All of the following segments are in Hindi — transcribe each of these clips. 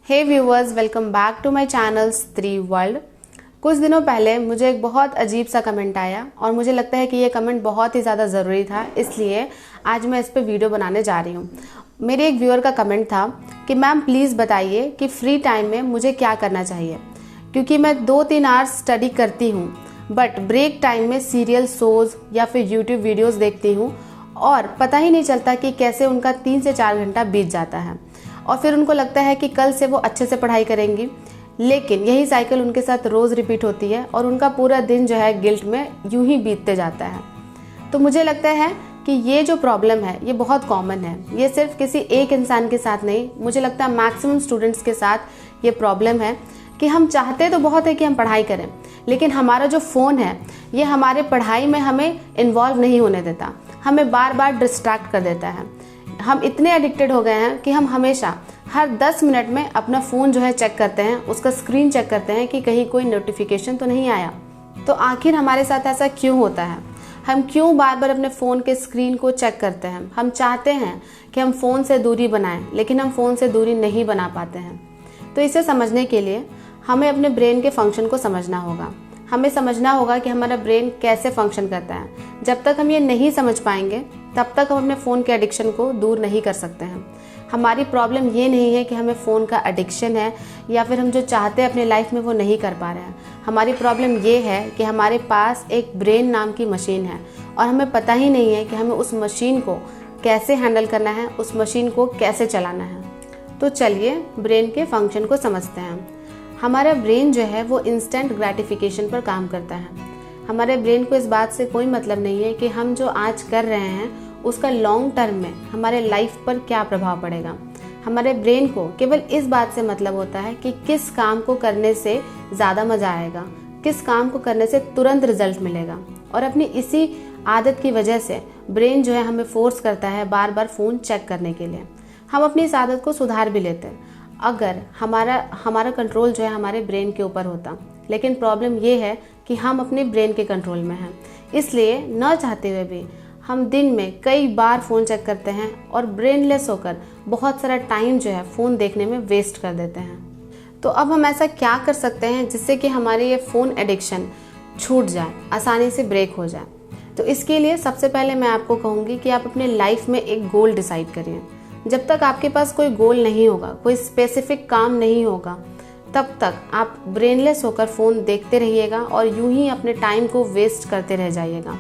Hey viewers, welcome back to my channel Stree world. कुछ दिनों पहले मुझे एक बहुत अजीब सा कमेंट आया और मुझे लगता है कि ये कमेंट बहुत ही ज़्यादा ज़रूरी था, इसलिए आज मैं इस पर वीडियो बनाने जा रही हूँ। मेरे एक व्यूअर का कमेंट था कि मैम प्लीज़ बताइए कि फ्री टाइम में मुझे क्या करना चाहिए, क्योंकि मैं 2-3 आवर्स स्टडी करती हूँ बट ब्रेक टाइम में सीरियल शोज़ या फिर यूट्यूब वीडियोज़ देखती हूँ और पता ही नहीं चलता कि कैसे उनका 3 से 4 घंटा बीत जाता है और फिर उनको लगता है कि कल से वो अच्छे से पढ़ाई करेंगी, लेकिन यही साइकिल उनके साथ रोज़ रिपीट होती है और उनका पूरा दिन जो है गिल्ट में यूं ही बीतते जाता है। तो मुझे लगता है कि ये जो प्रॉब्लम है ये बहुत कॉमन है। ये सिर्फ किसी एक इंसान के साथ नहीं, मुझे लगता है मैक्सिमम स्टूडेंट्स के साथ ये प्रॉब्लम है कि हम चाहते तो बहुत है कि हम पढ़ाई करें, लेकिन हमारा जो फ़ोन है ये हमारे पढ़ाई में हमें इन्वॉल्व नहीं होने देता, हमें बार बार डिस्ट्रैक्ट कर देता है। हम इतने एडिक्टेड हो गए हैं कि हम हमेशा हर 10 मिनट में अपना फ़ोन जो है चेक करते हैं, उसका स्क्रीन चेक करते हैं कि कहीं कोई नोटिफिकेशन तो नहीं आया। तो आखिर हमारे साथ ऐसा क्यों होता है? हम क्यों बार बार अपने फ़ोन के स्क्रीन को चेक करते हैं? हम चाहते हैं कि हम फ़ोन से दूरी बनाएं, लेकिन हम फ़ोन से दूरी नहीं बना पाते हैं। तो इसे समझने के लिए हमें अपने ब्रेन के फंक्शन को समझना होगा। हमें समझना होगा कि हमारा ब्रेन कैसे फंक्शन करता है। जब तक हम ये नहीं समझ पाएंगे तब तक हम अपने फ़ोन के एडिक्शन को दूर नहीं कर सकते हैं। हमारी प्रॉब्लम ये नहीं है कि हमें फ़ोन का एडिक्शन है या फिर हम जो चाहते हैं अपनी लाइफ में वो नहीं कर पा रहे हैं। हमारी प्रॉब्लम ये है कि हमारे पास एक ब्रेन नाम की मशीन है और हमें पता ही नहीं है कि हमें उस मशीन को कैसे हैंडल करना है, उस मशीन को कैसे चलाना है। तो चलिए ब्रेन के फंक्शन को समझते हैं। हमारा ब्रेन जो है वो इंस्टेंट ग्रेटिफिकेशन पर काम करता है। हमारे ब्रेन को इस बात से कोई मतलब नहीं है कि हम जो आज कर रहे हैं उसका लॉन्ग टर्म में हमारे लाइफ पर क्या प्रभाव पड़ेगा। हमारे ब्रेन को केवल इस बात से मतलब होता है कि किस काम को करने से ज़्यादा मज़ा आएगा, किस काम को करने से तुरंत रिजल्ट मिलेगा। और अपनी इसी आदत की वजह से ब्रेन जो है हमें फोर्स करता है बार बार फ़ोन चेक करने के लिए। हम अपनी इस आदत को सुधार भी लेते हैं अगर हमारा कंट्रोल जो है हमारे ब्रेन के ऊपर होता, लेकिन प्रॉब्लम ये है कि हम अपने ब्रेन के कंट्रोल में हैं। इसलिए न चाहते हुए भी हम दिन में कई बार फ़ोन चेक करते हैं और ब्रेनलेस होकर बहुत सारा टाइम जो है फ़ोन देखने में वेस्ट कर देते हैं। तो अब हम ऐसा क्या कर सकते हैं जिससे कि हमारे ये फ़ोन एडिक्शन छूट जाए, आसानी से ब्रेक हो जाए? तो इसके लिए सबसे पहले मैं आपको कहूँगी कि आप अपने लाइफ में एक गोल डिसाइड करिए। जब तक आपके पास कोई गोल नहीं होगा, कोई स्पेसिफिक काम नहीं होगा, तब तक आप ब्रेनलेस होकर फ़ोन देखते रहिएगा और यूं ही अपने टाइम को वेस्ट करते रह जाइएगा।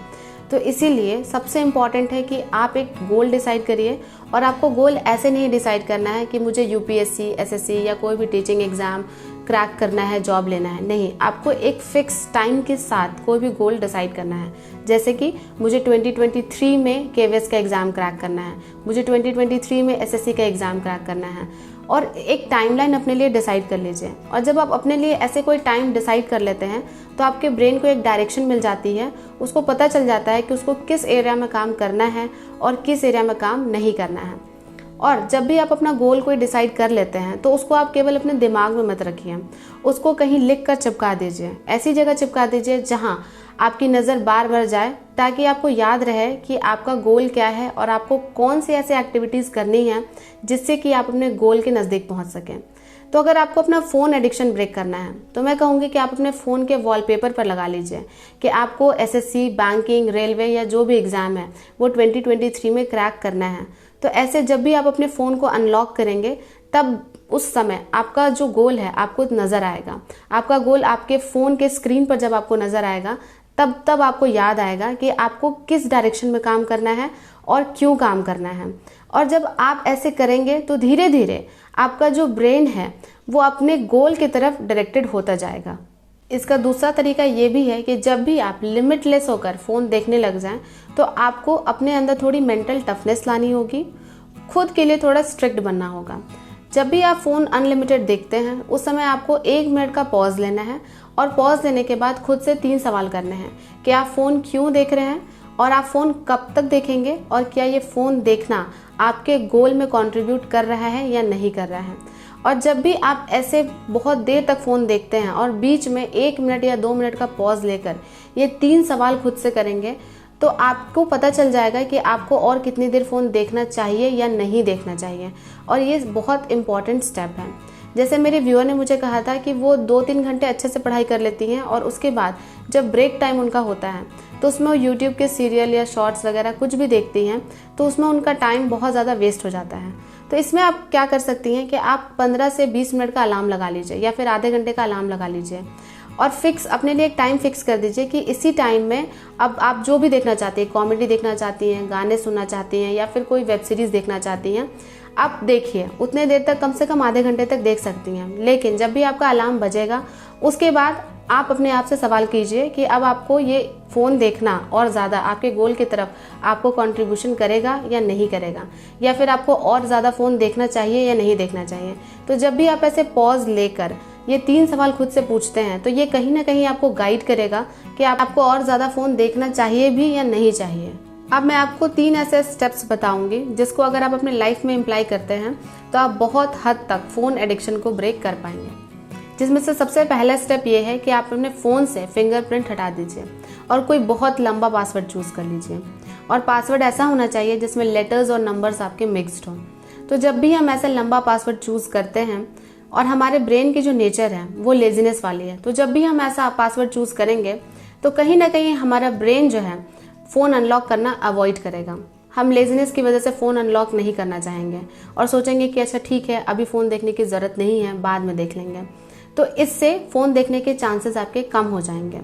तो इसीलिए सबसे इम्पॉर्टेंट है कि आप एक गोल डिसाइड करिए। और आपको गोल ऐसे नहीं डिसाइड करना है कि मुझे यूपीएससी, एसएससी या कोई भी टीचिंग एग्ज़ाम क्रैक करना है, जॉब लेना है। नहीं, आपको एक फिक्स टाइम के साथ कोई भी गोल डिसाइड करना है। जैसे कि मुझे 2023 में केवीएस का एग्ज़ाम क्रैक करना है, मुझे 2023 में एसएससी का एग्ज़ाम क्रैक करना है, और एक टाइमलाइन अपने लिए डिसाइड कर लीजिए। और जब आप अपने लिए ऐसे कोई टाइम डिसाइड कर लेते हैं तो आपके ब्रेन को एक डायरेक्शन मिल जाती है, उसको पता चल जाता है कि उसको किस एरिया में काम करना है और किस एरिया में काम नहीं करना है। और जब भी आप अपना गोल कोई डिसाइड कर लेते हैं तो उसको आप केवल अपने दिमाग में मत रखिए, उसको कहीं लिख कर चिपका दीजिए। ऐसी जगह चिपका दीजिए जहाँ आपकी नज़र बार बार जाए, ताकि आपको याद रहे कि आपका गोल क्या है और आपको कौन सी ऐसी एक्टिविटीज़ करनी है जिससे कि आप अपने गोल के नज़दीक पहुंच सकें। तो अगर आपको अपना फ़ोन एडिक्शन ब्रेक करना है तो मैं कहूँगी कि आप अपने फ़ोन के वॉलपेपर पर लगा लीजिए कि आपको एसएससी, बैंकिंग, रेलवे या जो भी एग्ज़ाम है वो 2023 में क्रैक करना है। तो ऐसे जब भी आप अपने फ़ोन को अनलॉक करेंगे तब उस समय आपका जो गोल है आपको नज़र आएगा। आपका गोल आपके फ़ोन के स्क्रीन पर जब आपको नज़र आएगा तब आपको याद आएगा कि आपको किस डायरेक्शन में काम करना है और क्यों काम करना है। और जब आप ऐसे करेंगे तो धीरे धीरे आपका जो ब्रेन है वो अपने गोल की तरफ डायरेक्टेड होता जाएगा। इसका दूसरा तरीका ये भी है कि जब भी आप लिमिटलेस होकर फ़ोन देखने लग जाएं तो आपको अपने अंदर थोड़ी मेंटल टफनेस लानी होगी, खुद के लिए थोड़ा स्ट्रिक्ट बनना होगा। जब भी आप फ़ोन अनलिमिटेड देखते हैं उस समय आपको 1 मिनट का पॉज लेना है और पॉज लेने के बाद खुद से 3 सवाल करने हैं कि आप फ़ोन क्यों देख रहे हैं और आप फ़ोन कब तक देखेंगे और क्या ये फ़ोन देखना आपके गोल में कंट्रीब्यूट कर रहा है या नहीं कर रहा है। और जब भी आप ऐसे बहुत देर तक फ़ोन देखते हैं और बीच में 1 मिनट या 2 मिनट का पॉज लेकर ये 3 सवाल खुद से करेंगे तो आपको पता चल जाएगा कि आपको और कितनी देर फ़ोन देखना चाहिए या नहीं देखना चाहिए। और ये बहुत इम्पॉर्टेंट स्टेप है। जैसे मेरे व्यूअर ने मुझे कहा था कि वो 2-3 घंटे अच्छे से पढ़ाई कर लेती हैं और उसके बाद जब ब्रेक टाइम उनका होता है तो उसमें वो यूट्यूब के सीरियल या शॉर्ट्स वगैरह कुछ भी देखती हैं, तो उसमें उनका टाइम बहुत ज़्यादा वेस्ट हो जाता है। तो इसमें आप क्या कर सकती हैं कि आप 15 से 20 मिनट का अलार्म लगा लीजिए या फिर आधे घंटे का अलार्म लगा लीजिए और फिक्स अपने लिए एक टाइम फिक्स कर दीजिए कि इसी टाइम में अब आप जो भी देखना चाहती हैं, कॉमेडी देखना चाहती हैं, गाने सुनना चाहती हैं या फिर कोई वेब सीरीज़ देखना चाहती हैं, आप देखिए। उतने देर तक, कम से कम आधे घंटे तक देख सकती हैं। लेकिन जब भी आपका अलार्म बजेगा उसके बाद आप अपने आप से सवाल कीजिए कि अब आपको ये फ़ोन देखना और ज़्यादा आपके गोल की तरफ आपको कंट्रीब्यूशन करेगा या नहीं करेगा, या फिर आपको और ज़्यादा फ़ोन देखना चाहिए या नहीं देखना चाहिए। तो जब भी आप ऐसे पॉज लेकर ये 3 सवाल खुद से पूछते हैं तो ये कहीं ना कहीं आपको गाइड करेगा कि आपको और ज़्यादा फ़ोन देखना चाहिए भी या नहीं चाहिए। अब मैं आपको 3 ऐसे स्टेप्स बताऊंगी जिसको अगर आप अपने लाइफ में अप्लाई करते हैं तो आप बहुत हद तक फ़ोन एडिक्शन को ब्रेक कर पाएंगे। जिसमें से सबसे पहला स्टेप ये है कि आप अपने फ़ोन से फिंगरप्रिंट हटा दीजिए और कोई बहुत लंबा पासवर्ड चूज़ कर लीजिए। और पासवर्ड ऐसा होना चाहिए जिसमें लेटर्स और नंबर्स आपके मिक्स्ड हों। तो जब भी हम ऐसा लंबा पासवर्ड चूज़ करते हैं, और हमारे ब्रेन की जो नेचर है वो लेजीनेस वाली है, तो जब भी हम ऐसा पासवर्ड चूज़ करेंगे तो कहीं ना कहीं हमारा ब्रेन जो है फ़ोन अनलॉक करना अवॉइड करेगा। हम लेजीनेस की वजह से फ़ोन अनलॉक नहीं करना चाहेंगे और सोचेंगे कि अच्छा ठीक है, अभी फ़ोन देखने की ज़रूरत नहीं है, बाद में देख लेंगे। तो इससे फ़ोन देखने के चांसेस आपके कम हो जाएंगे।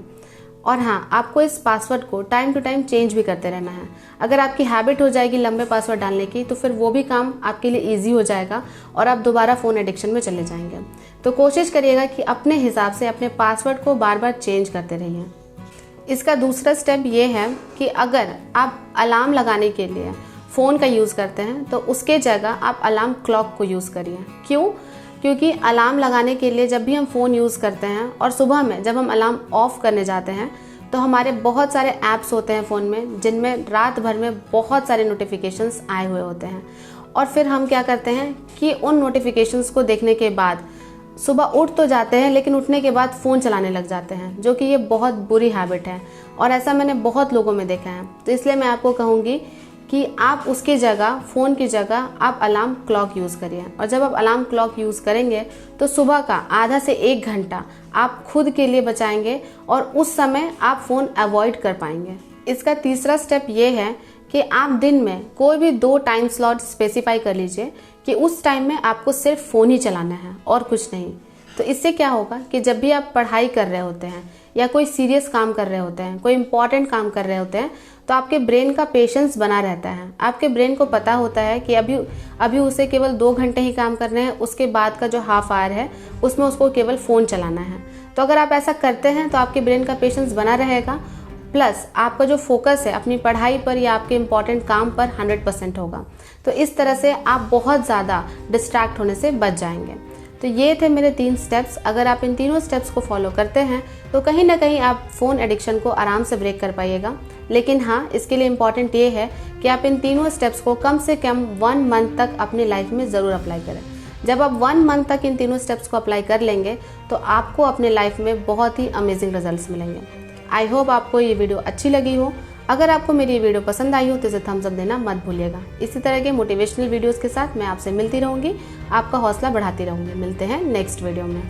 और हाँ, आपको इस पासवर्ड को टाइम टू टाइम चेंज भी करते रहना है। अगर आपकी हैबिट हो जाएगी लंबे पासवर्ड डालने की तो फिर वो भी काम आपके लिए ईजी हो जाएगा और आप दोबारा फ़ोन एडिक्शन में चले जाएंगे। तो कोशिश करिएगा कि अपने हिसाब से अपने पासवर्ड को बार बार चेंज करते रहिए। इसका दूसरा स्टेप ये है कि अगर आप अलार्म लगाने के लिए फ़ोन का यूज़ करते हैं तो उसके जगह आप अलार्म क्लॉक को यूज़ करिए। क्यों? क्योंकि अलार्म लगाने के लिए जब भी हम फ़ोन यूज़ करते हैं और सुबह में जब हम अलार्म ऑफ़ करने जाते हैं तो हमारे बहुत सारे ऐप्स होते हैं फ़ोन में जिनमें रात भर में बहुत सारे नोटिफिकेशंस आए हुए होते हैं। और फिर हम क्या करते हैं कि उन नोटिफिकेशंस को देखने के बाद सुबह उठ तो जाते हैं, लेकिन उठने के बाद फ़ोन चलाने लग जाते हैं, जो कि ये बहुत बुरी हैबिट है और ऐसा मैंने बहुत लोगों में देखा है। तो इसलिए मैं आपको कहूँगी कि आप उसकी जगह, फ़ोन की जगह आप अलार्म क्लॉक यूज़ करिए। और जब आप अलार्म क्लॉक यूज़ करेंगे तो सुबह का आधा से 1 घंटा आप खुद के लिए बचाएंगे और उस समय आप फ़ोन अवॉइड कर पाएंगे। इसका तीसरा स्टेप ये है कि आप दिन में कोई भी 2 टाइम स्लॉट स्पेसिफाई कर लीजिए कि उस टाइम में आपको सिर्फ फ़ोन ही चलाना है और कुछ नहीं। तो इससे क्या होगा कि जब भी आप पढ़ाई कर रहे होते हैं या कोई सीरियस काम कर रहे होते हैं, कोई इंपॉर्टेंट काम कर रहे होते हैं, तो आपके ब्रेन का पेशेंस बना रहता है। आपके ब्रेन को पता होता है कि अभी उसे केवल 2 घंटे ही काम करने हैं, उसके बाद का जो हाफ आवर है उसमें उसको केवल फ़ोन चलाना है। तो अगर आप ऐसा करते हैं तो आपके ब्रेन का पेशेंस बना रहेगा, प्लस आपका जो फोकस है अपनी पढ़ाई पर या आपके इम्पॉर्टेंट काम पर 100% होगा। तो इस तरह से आप बहुत ज़्यादा डिस्ट्रैक्ट होने से बच जाएंगे। तो ये थे मेरे 3 स्टेप्स। अगर आप इन तीनों स्टेप्स को फॉलो करते हैं तो कहीं ना कहीं आप फ़ोन एडिक्शन को आराम से ब्रेक कर पाइएगा। लेकिन हाँ, इसके लिए इम्पॉर्टेंट ये है कि आप इन तीनों स्टेप्स को कम से कम 1 मंथ तक अपनी लाइफ में ज़रूर अप्लाई करें। जब आप 1 मंथ तक इन तीनों स्टेप्स को अप्लाई कर लेंगे तो आपको अपने लाइफ में बहुत ही अमेजिंग रिजल्ट्स मिलेंगे। आई होप आपको ये वीडियो अच्छी लगी हो। अगर आपको मेरी ये वीडियो पसंद आई हो तो इसे थम्स अप देना मत भूलिएगा। इसी तरह के मोटिवेशनल वीडियोस के साथ मैं आपसे मिलती रहूँगी, आपका हौसला बढ़ाती रहूँगी। मिलते हैं नेक्स्ट वीडियो में।